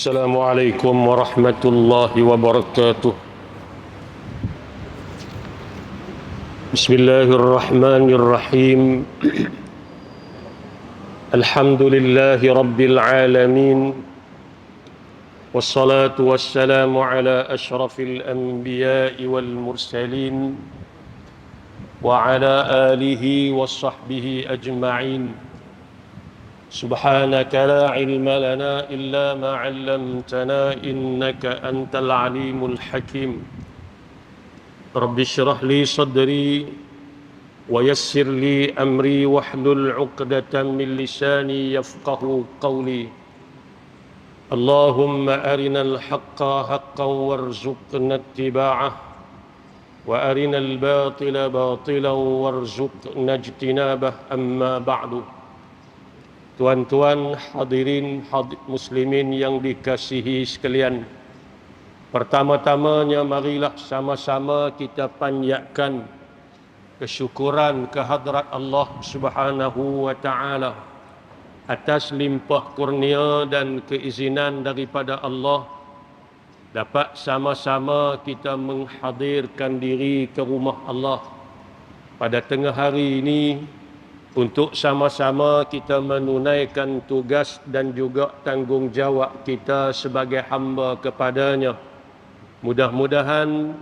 السلام عليكم ورحمة الله وبركاته. بسم الله الرحمن الرحيم. الحمد لله رب العالمين، والصلاة والسلام على أشرف الأنبياء والمرسلين وعلى آله وصحبه أجمعين. سبحانك لا علم لنا إلا ما علمتنا إنك أنت العليم الحكيم. رب اشرح لي صدري ويسر لي أمري واحلل عقدة من لساني يفقه قولي. اللهم أرنا الحق حقا وارزقنا اتباعه، وأرنا الباطل باطلا وارزقنا اجتنابه. أما بعد. Tuan-tuan hadirin muslimin yang dikasihi sekalian, pertama-tamanya marilah sama-sama kita panjatkan kesyukuran kehadrat Allah Subhanahu wa taala atas limpah kurnia dan keizinan daripada Allah dapat sama-sama kita menghadirkan diri ke rumah Allah pada tengah hari ini untuk sama-sama kita menunaikan tugas dan juga tanggungjawab kita sebagai hamba kepadanya. Mudah-mudahan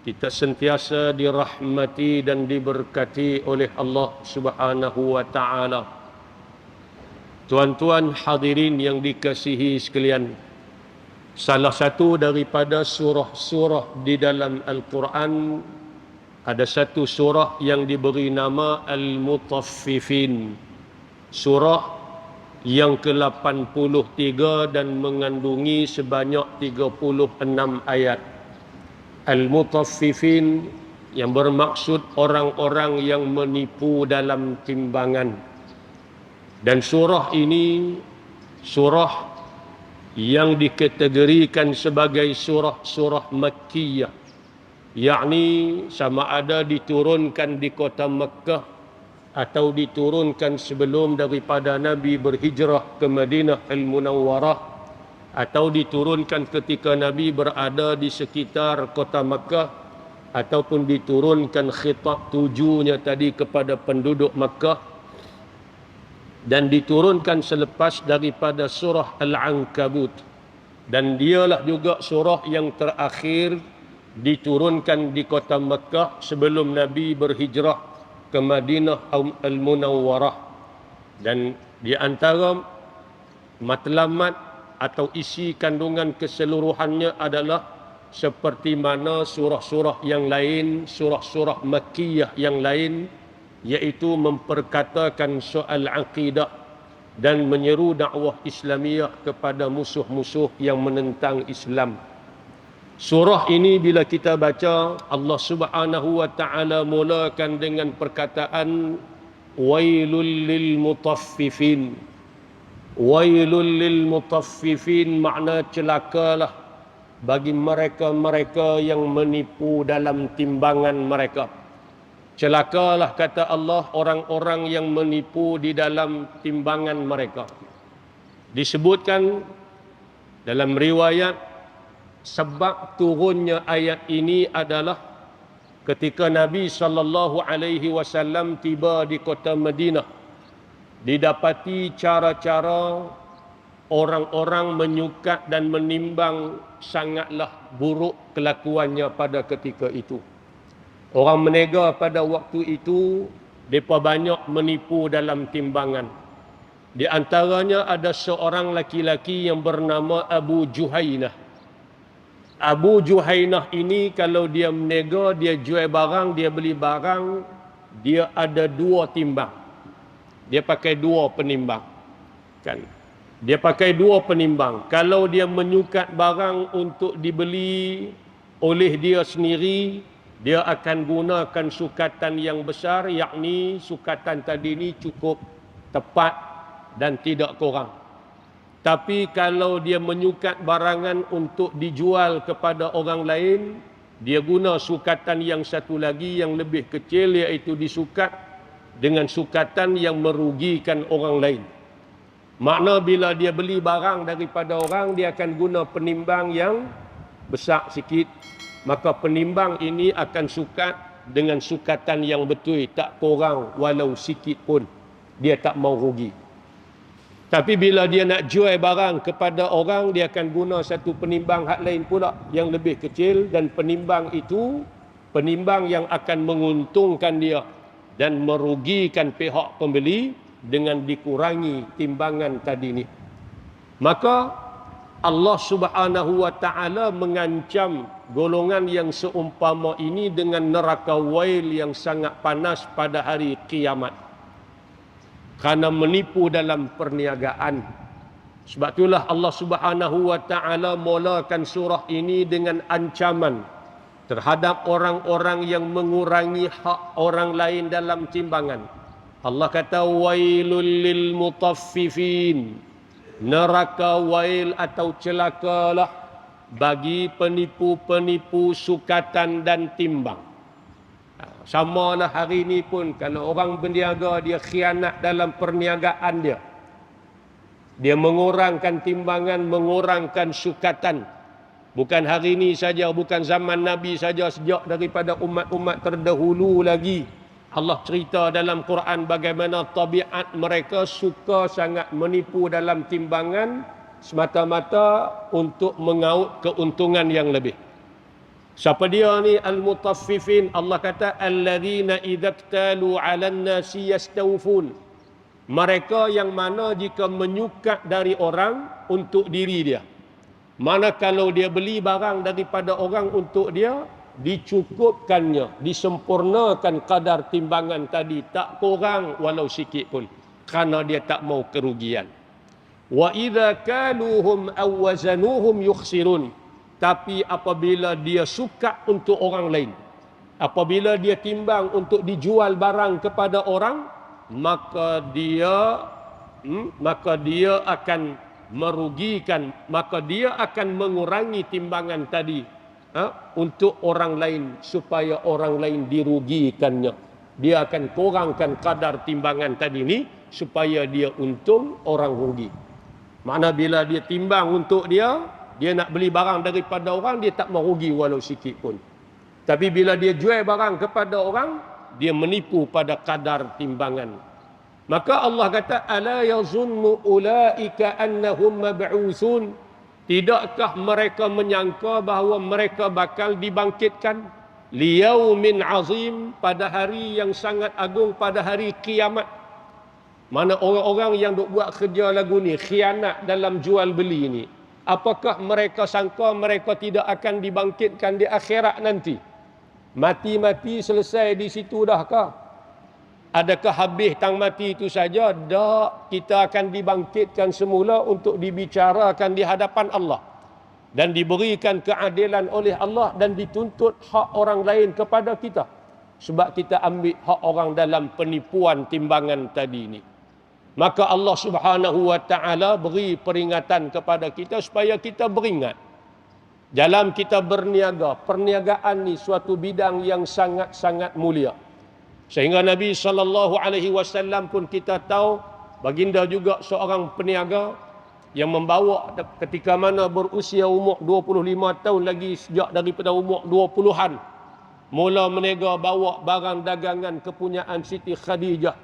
kita sentiasa dirahmati dan diberkati oleh Allah Subhanahu wa taala. Tuan-tuan hadirin yang dikasihi sekalian, salah satu daripada surah-surah di dalam Al-Quran, ada satu surah yang diberi nama Al-Mutaffifin. Surah yang ke-83 dan mengandungi sebanyak 36 ayat. Al-Mutaffifin yang bermaksud orang-orang yang menipu dalam timbangan. Dan surah ini surah yang dikategorikan sebagai surah-surah Makkiyah, yakni sama ada diturunkan di kota Mekah atau diturunkan sebelum daripada Nabi berhijrah ke Madinah Al-Munawwarah, atau diturunkan ketika Nabi berada di sekitar kota Mekah, ataupun diturunkan khitab tujuhnya tadi kepada penduduk Mekah, dan diturunkan selepas daripada surah Al-Ankabut. Dan dialah juga surah yang terakhir diturunkan di kota Mekah sebelum Nabi berhijrah ke Madinah Al-Munawwarah. Dan di antara matlamat atau isi kandungan keseluruhannya adalah seperti mana surah-surah yang lain, surah-surah Makkiyah yang lain, iaitu memperkatakan soal akidah dan menyeru dakwah Islamiyah kepada musuh-musuh yang menentang Islam. Surah ini bila kita baca, Allah Subhanahu wa taala mulakan dengan perkataan wailul lil mutaffifin. Wailul lil mutaffifin makna celakalah bagi mereka-mereka yang menipu dalam timbangan mereka. Celakalah, kata Allah, orang-orang yang menipu di dalam timbangan mereka. Disebutkan dalam riwayat sebab turunnya ayat ini adalah ketika Nabi SAW tiba di kota Madinah, didapati cara-cara orang-orang menyukat dan menimbang sangatlah buruk kelakuannya pada ketika itu. Orang menega pada waktu itu, mereka banyak menipu dalam timbangan. Di antaranya ada seorang laki-laki yang bernama Abu Juhainah. Abu Juhainah ini kalau dia menega, dia jual barang, dia beli barang, dia ada dua timbang. Dia pakai dua penimbang. Kan? Dia pakai dua penimbang. Kalau dia menyukat barang untuk dibeli oleh dia sendiri, dia akan gunakan sukatan yang besar, yakni sukatan tadi ini cukup tepat dan tidak kurang. Tapi kalau dia menyukat barangan untuk dijual kepada orang lain, dia guna sukatan yang satu lagi yang lebih kecil, iaitu disukat dengan sukatan yang merugikan orang lain. Makna bila dia beli barang daripada orang, dia akan guna penimbang yang besar sikit. Maka penimbang ini akan sukat dengan sukatan yang betul, tak kurang walau sikit pun. Dia tak mau rugi. Tapi bila dia nak jual barang kepada orang, dia akan guna satu penimbang hak lain pula yang lebih kecil, dan penimbang itu penimbang yang akan menguntungkan dia dan merugikan pihak pembeli dengan dikurangi timbangan tadi ni. Maka Allah Subhanahu wa taala mengancam golongan yang seumpama ini dengan neraka wail yang sangat panas pada hari kiamat, kerana menipu dalam perniagaan. Sebab itulah Allah Subhanahu wa taala mulakan surah ini dengan ancaman terhadap orang-orang yang mengurangi hak orang lain dalam timbangan. Allah kata wailul lil mutaffifin. Neraka wail atau celakalah bagi penipu-penipu sukatan dan timbang. Samalah hari ini pun, kalau orang berniaga dia khianat dalam perniagaan dia. Dia mengurangkan timbangan, mengurangkan sukatan. Bukan hari ini saja, bukan zaman Nabi saja, sejak daripada umat-umat terdahulu lagi. Allah cerita dalam Quran bagaimana tabiat mereka suka sangat menipu dalam timbangan semata-mata untuk mengaut keuntungan yang lebih. Siapa dia ni al-mutaffifin? Allah kata alladzina idza iktalu 'alan nasi yastawfun. Mereka yang mana jika menyukat dari orang untuk diri dia. Mana kalau dia beli barang daripada orang untuk dia, dicukupkannya, disempurnakan kadar timbangan tadi, tak kurang walau sikit pun, kerana dia tak mau kerugian. Wa idza kaluhum aw wazanuhum yukhsirun. Tapi apabila dia sukat untuk orang lain, apabila dia timbang untuk dijual barang kepada orang, maka dia akan merugikan, maka dia akan mengurangi timbangan tadi untuk orang lain supaya orang lain dirugikannya. Dia akan kurangkan kadar timbangan tadi ni supaya dia untung, orang rugi. Makna bila dia timbang untuk dia nak beli barang daripada orang, dia tak mau rugi walau sikit pun. Tapi bila dia jual barang kepada orang, dia menipu pada kadar timbangan. Maka Allah kata ala yazunnu ulaika annahum mab'usun. Tidakkah mereka menyangka bahawa mereka bakal dibangkitkan liyaumin azim, pada hari yang sangat agung, pada hari kiamat. Mana orang-orang yang duk buat kerja lagu ni, khianat dalam jual beli ni, apakah mereka sangka mereka tidak akan dibangkitkan di akhirat nanti? Mati-mati selesai di situ dah kah? Adakah habis tang mati itu saja? Tak, kita akan dibangkitkan semula untuk dibicarakan di hadapan Allah dan diberikan keadilan oleh Allah dan dituntut hak orang lain kepada kita sebab kita ambil hak orang dalam penipuan timbangan tadi ini. Maka Allah Subhanahu wa taala beri peringatan kepada kita supaya kita beringat dalam kita berniaga. Perniagaan ni suatu bidang yang sangat-sangat mulia. Sehingga Nabi SAW pun kita tahu, baginda juga seorang peniaga yang membawa ketika mana berusia umur 25 tahun lagi, sejak daripada umur 20-an. Mula meniaga bawa barang dagangan kepunyaan Siti Khadijah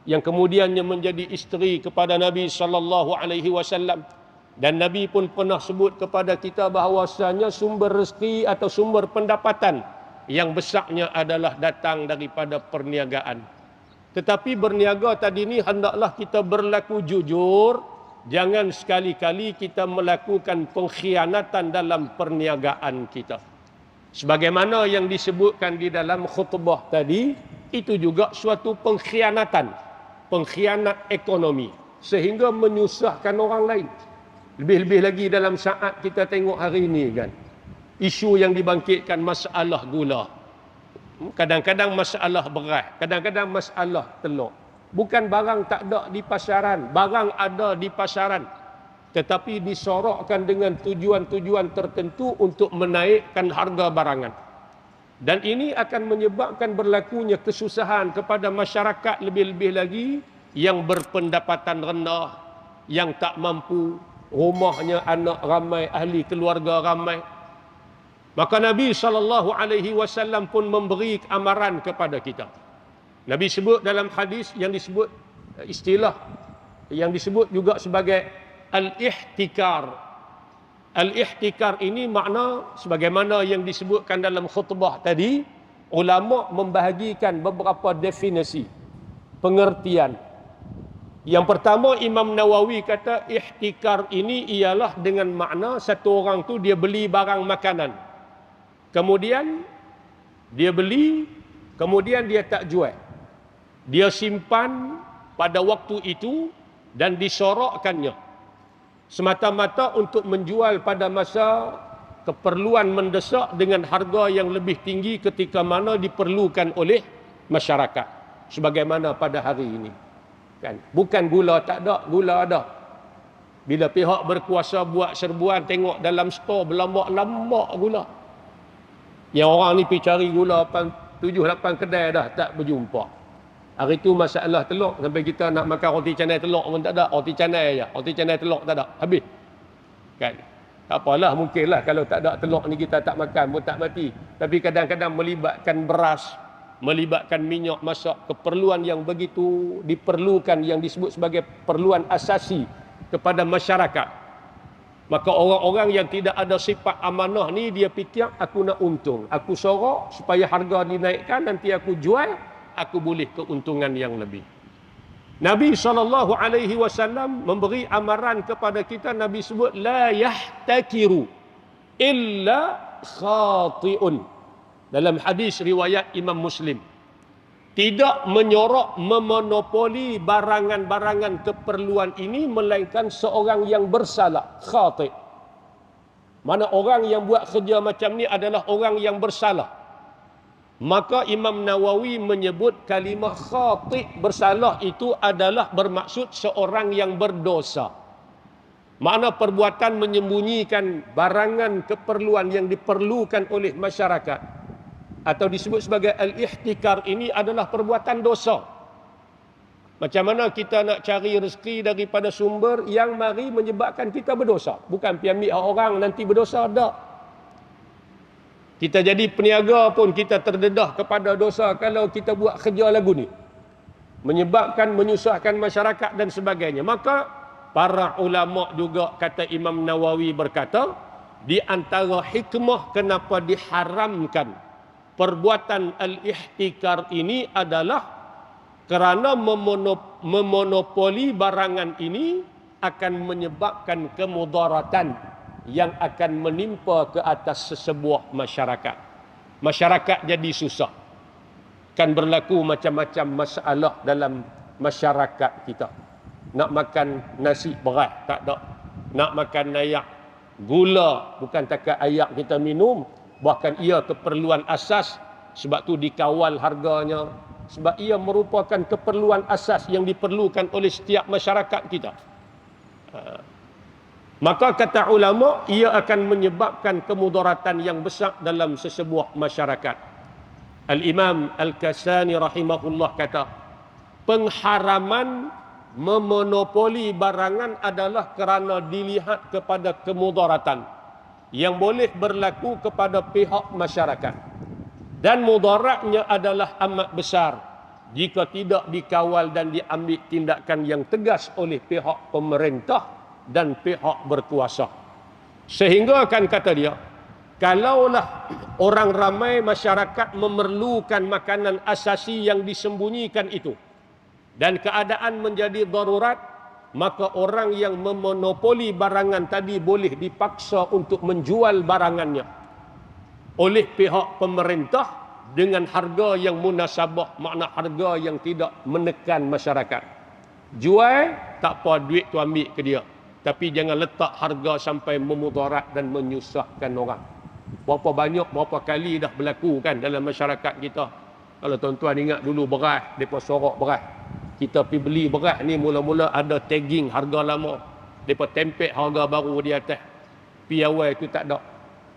yang kemudiannya menjadi isteri kepada Nabi SAW. Dan Nabi pun pernah sebut kepada kita bahawasanya sumber rezeki atau sumber pendapatan yang besarnya adalah datang daripada perniagaan. Tetapi berniaga tadi ni hendaklah kita berlaku jujur. Jangan sekali-kali kita melakukan pengkhianatan dalam perniagaan kita. Sebagaimana yang disebutkan di dalam khutbah tadi, itu juga suatu pengkhianatan. Pengkhianat ekonomi. Sehingga menyusahkan orang lain. Lebih-lebih lagi dalam saat kita tengok hari ini kan. Isu yang dibangkitkan masalah gula. Kadang-kadang masalah beras, kadang-kadang masalah telur. Bukan barang tak ada di pasaran, barang ada di pasaran. Tetapi disorokkan dengan tujuan-tujuan tertentu untuk menaikkan harga barangan. Dan ini akan menyebabkan berlakunya kesusahan kepada masyarakat, lebih-lebih lagi yang berpendapatan rendah, yang tak mampu, rumahnya anak ramai, ahli keluarga ramai. Maka Nabi SAW pun memberi amaran kepada kita. Nabi sebut dalam hadis yang disebut istilah yang disebut juga sebagai al-ihtikar. Al-ihtikar ini makna sebagaimana yang disebutkan dalam khutbah tadi, ulama membahagikan beberapa definisi, pengertian. Yang pertama, Imam Nawawi kata ihtikar ini ialah dengan makna satu orang tu dia beli barang makanan. Kemudian dia beli, kemudian dia tak jual. Dia simpan pada waktu itu dan disorokkannya semata-mata untuk menjual pada masa keperluan mendesak dengan harga yang lebih tinggi ketika mana diperlukan oleh masyarakat, sebagaimana pada hari ini. Kan? Bukan gula tak ada, gula ada. Bila pihak berkuasa buat serbuan, tengok dalam stor berlambak-lambak gula. Yang orang ni pergi cari gula 7-8 kedai dah tak berjumpa. Hari tu masalah telur, sampai kita nak makan roti canai telur pun tak ada. Roti canai je, roti canai telur tak ada, habis. Kan? Tak apalah, mungkinlah kalau tak ada telur ni kita tak makan pun tak mati. Tapi kadang-kadang melibatkan beras, melibatkan minyak masak, keperluan yang begitu diperlukan yang disebut sebagai perluan asasi kepada masyarakat. Maka orang-orang yang tidak ada sifat amanah ni, dia fikir aku nak untung, aku sorok supaya harga dinaikkan, nanti aku jual, aku boleh keuntungan yang lebih. Nabi SAW memberi amaran kepada kita. Nabi sebut la yahtakiru illa khati'un. Dalam hadis riwayat Imam Muslim, tidak menyorok, memonopoli barangan-barangan keperluan ini melainkan seorang yang bersalah, khati'. Mana orang yang buat kerja macam ni adalah orang yang bersalah. Maka Imam Nawawi menyebut kalimah khati', bersalah, itu adalah bermaksud seorang yang berdosa. Makna perbuatan menyembunyikan barangan keperluan yang diperlukan oleh masyarakat, atau disebut sebagai al-ihtikar, ini adalah perbuatan dosa. Macam mana kita nak cari rezeki daripada sumber yang mari menyebabkan kita berdosa. Bukan pergi ambil orang nanti berdosa, tak. Kita jadi peniaga pun kita terdedah kepada dosa kalau kita buat kerja lagu ni, menyebabkan menyusahkan masyarakat dan sebagainya. Maka para ulama juga, kata Imam Nawawi berkata, di antara hikmah kenapa diharamkan perbuatan al-ihtikar ini adalah kerana memonopoli barangan ini akan menyebabkan kemudaratan yang akan menimpa ke atas sesebuah masyarakat. Masyarakat jadi susah. Kan berlaku macam-macam masalah dalam masyarakat kita. Nak makan nasi beras tak ada. Nak makan ayak, gula, bukan takat ayak kita minum, bahkan ia keperluan asas, sebab tu dikawal harganya, sebab ia merupakan keperluan asas yang diperlukan oleh setiap masyarakat kita. Maka kata ulama, ia akan menyebabkan kemudaratan yang besar dalam sesebuah masyarakat. Al-Imam Al-Kasani rahimahullah kata, pengharaman memonopoli barangan adalah kerana dilihat kepada kemudaratan yang boleh berlaku kepada pihak masyarakat, dan mudaratnya adalah amat besar jika tidak dikawal dan diambil tindakan yang tegas oleh pihak pemerintah dan pihak berkuasa. Sehingga kan kata dia, kalaulah orang ramai masyarakat memerlukan makanan asasi yang disembunyikan itu dan keadaan menjadi darurat, maka orang yang memonopoli barangan tadi boleh dipaksa untuk menjual barangannya oleh pihak pemerintah dengan harga yang munasabah, makna harga yang tidak menekan masyarakat. Jual, tak apa, duit tu ambil ke dia. Tapi jangan letak harga sampai memudarat dan menyusahkan orang. Berapa banyak, berapa kali dah berlaku kan dalam masyarakat kita. Kalau tuan-tuan ingat dulu beras, mereka sorok beras. Kita pergi beli beras ni, mula-mula ada tagging harga lama. Mereka tempek harga baru di atas. Pi awal tu tak ada.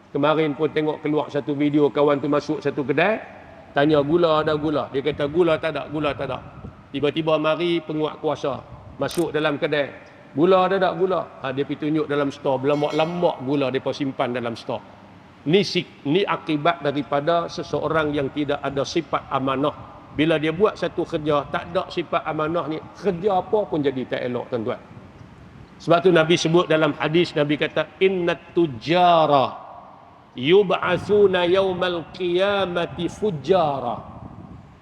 Kemarin pun tengok keluar satu video, kawan tu masuk satu kedai, tanya gula ada gula. Dia kata gula tak ada, gula tak ada. Tiba-tiba mari penguat kuasa masuk dalam kedai. Gula ada tak gula? Dia pergi tunjuk dalam stor. Berlambak-lambak gula mereka simpan dalam stor. Ni akibat daripada seseorang yang tidak ada sifat amanah. Bila dia buat satu kerja, tak ada sifat amanah ni, kerja apa pun jadi tak elok, tuan-tuan. Sebab tu Nabi sebut dalam hadis, Nabi kata, innat tujara yub'atsuna yaumal qiyamati fujjara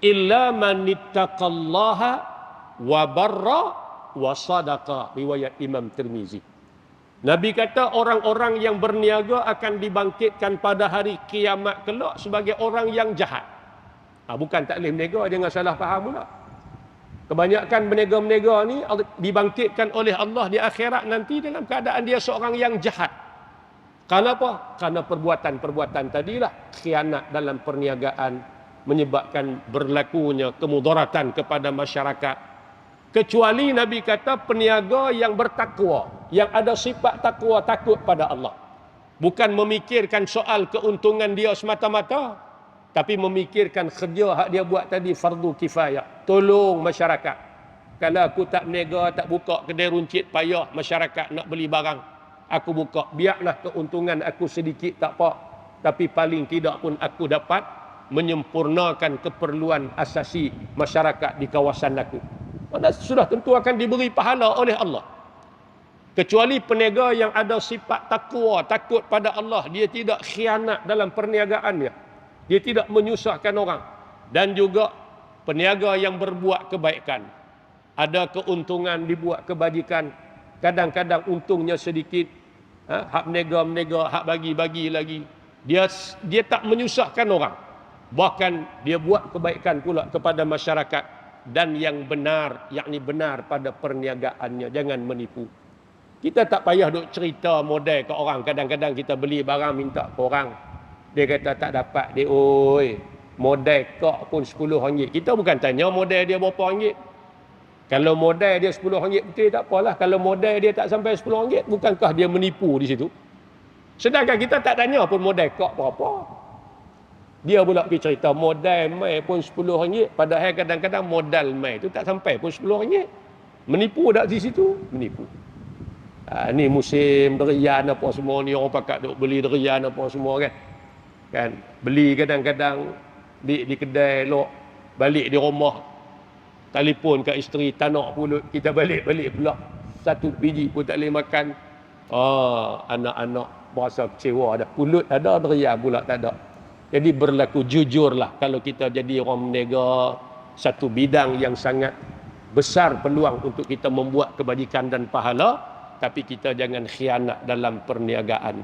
illa man ittaqallaha wa barra wa sadaqa. Riwayat Imam Tirmizi. Nabi kata orang-orang yang berniaga akan dibangkitkan pada hari kiamat kelak sebagai orang yang jahat. Bukan tak boleh berniaga, jangan salah faham pula. Kebanyakan berniaga-berniaga ni dibangkitkan oleh Allah di akhirat nanti dalam keadaan dia seorang yang jahat. Kenapa? Karena perbuatan-perbuatan tadilah, khianat dalam perniagaan, menyebabkan berlakunya kemudaratan kepada masyarakat. Kecuali Nabi kata peniaga yang bertakwa, yang ada sifat takwa, takut pada Allah. Bukan memikirkan soal keuntungan dia semata-mata, tapi memikirkan kerja hak dia buat tadi fardu kifayah, tolong masyarakat. Kalau aku tak berniaga, tak buka kedai runcit, payah masyarakat nak beli barang, aku buka, biarlah keuntungan aku sedikit tak apa, tapi paling tidak pun aku dapat menyempurnakan keperluan asasi masyarakat di kawasan aku. Sudah tentu akan diberi pahala oleh Allah. Kecuali peniaga yang ada sifat takwa, takut pada Allah, dia tidak khianat dalam perniagaannya, dia tidak menyusahkan orang. Dan juga peniaga yang berbuat kebaikan, ada keuntungan dibuat kebajikan, kadang-kadang untungnya sedikit, hak menega-menega, hak bagi-bagi lagi, dia tak menyusahkan orang, bahkan dia buat kebaikan pula kepada masyarakat. Dan yang benar, yakni benar pada perniagaannya, jangan menipu. Kita tak payah duk cerita model ke orang. Kadang-kadang kita beli barang minta ke orang, dia kata tak dapat dia, oi model kok pun RM10. Kita bukan tanya model dia berapa ringgit. Kalau model dia RM10 betul tak apalah. Kalau model dia tak sampai RM10, bukankah dia menipu di situ? Sedangkan kita tak tanya pun model kok berapa. Dia pula pergi cerita modal mai pun RM10, padahal kadang-kadang modal mai tu tak sampai pun RM10. Menipu tak di situ? Menipu. Ni musim derian apa semua ni, orang pakat duk beli derian apa semua kan. Beli kadang-kadang di kedai elok, balik di rumah telefon kat isteri, tak nak pulut, kita balik pula. Satu biji pun tak boleh makan. Anak-anak berasa kecewa dah. Pulut ada, derian pula tak ada. Jadi berlaku jujurlah kalau kita jadi orang berniaga, satu bidang yang sangat besar peluang untuk kita membuat kebajikan dan pahala, tapi kita jangan khianat dalam perniagaan.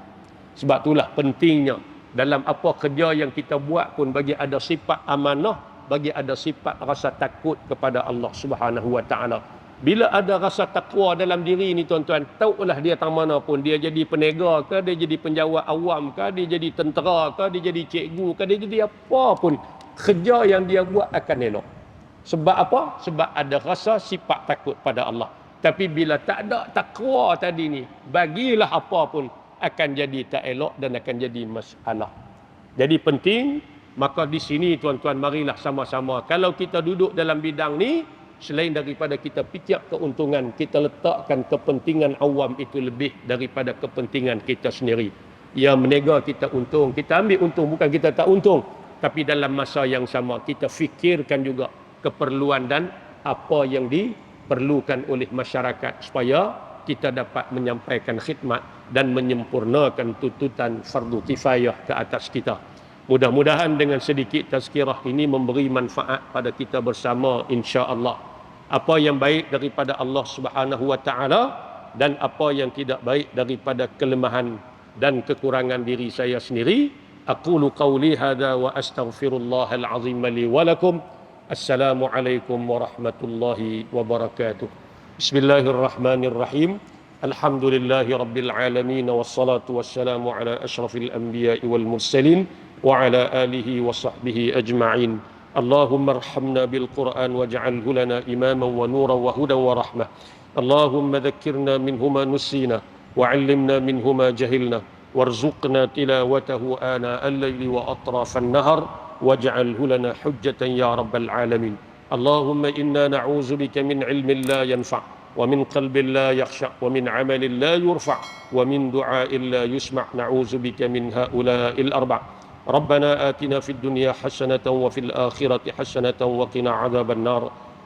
Sebab itulah pentingnya dalam apa kerja yang kita buat pun bagi ada sifat amanah, bagi ada sifat rasa takut kepada Allah Subhanahu wa taala. Bila ada rasa takwa dalam diri ni tuan-tuan, taulah dia tang mana pun, dia jadi peniaga ke, dia jadi penjawat awam ke, dia jadi tentera ke, dia jadi cikgu ke, dia jadi apa pun, kerja yang dia buat akan elok. Sebab apa? Sebab ada rasa sifat takut pada Allah. Tapi bila tak ada takwa tadi ni, bagilah apa pun akan jadi tak elok dan akan jadi masalah. Jadi penting, maka di sini tuan-tuan marilah sama-sama, kalau kita duduk dalam bidang ni, selain daripada kita fikir keuntungan, kita letakkan kepentingan awam itu lebih daripada kepentingan kita sendiri. Ya, meniaga kita untung, kita ambil untung, bukan kita tak untung. Tapi dalam masa yang sama, kita fikirkan juga keperluan dan apa yang diperlukan oleh masyarakat supaya kita dapat menyampaikan khidmat dan menyempurnakan tuntutan fardu kifayah ke atas kita. Mudah-mudahan dengan sedikit tazkirah ini memberi manfaat pada kita bersama, insya-Allah. Apa yang baik daripada Allah Subhanahu wa taala dan apa yang tidak baik daripada kelemahan dan kekurangan diri saya sendiri. Aqulu qawli hadza wa astaghfirullahal azim li wa lakum. Assalamualaikum warahmatullahi wabarakatuh. Bismillahirrahmanirrahim. Alhamdulillahi rabbil alamin wassalatu wassalamu ala asyrafil anbiya'i wal mursalin wa ala alihi wa sahbihi ajma'in. اللهم ارحمنا بالقرآن واجعله لنا إماما ونورا وهدى ورحمة. اللهم ذكرنا منه ما نسينا وعلمنا منه ما جهلنا وارزقنا تلاوته آناء الليل وأطراف النهر واجعله لنا حجة يا رب العالمين. اللهم إنا نعوذ بك من علم لا ينفع ومن قلب لا يخشع ومن عمل لا يرفع ومن دعاء لا يسمع نعوذ بك من هؤلاء الأربع. ربنا آتنا في الدنيا حسنة وفي الآخرة حسنة وقنا عذاب النار.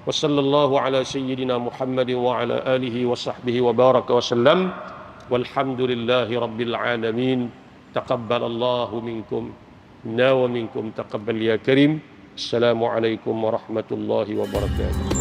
وصلى الله على سيدنا محمد وعلى آله وصحبه وبارك وسلم والحمد لله رب العالمين. تقبل الله منكم ومنكم تقبل يا كريم. السلام عليكم ورحمة الله وبركاته.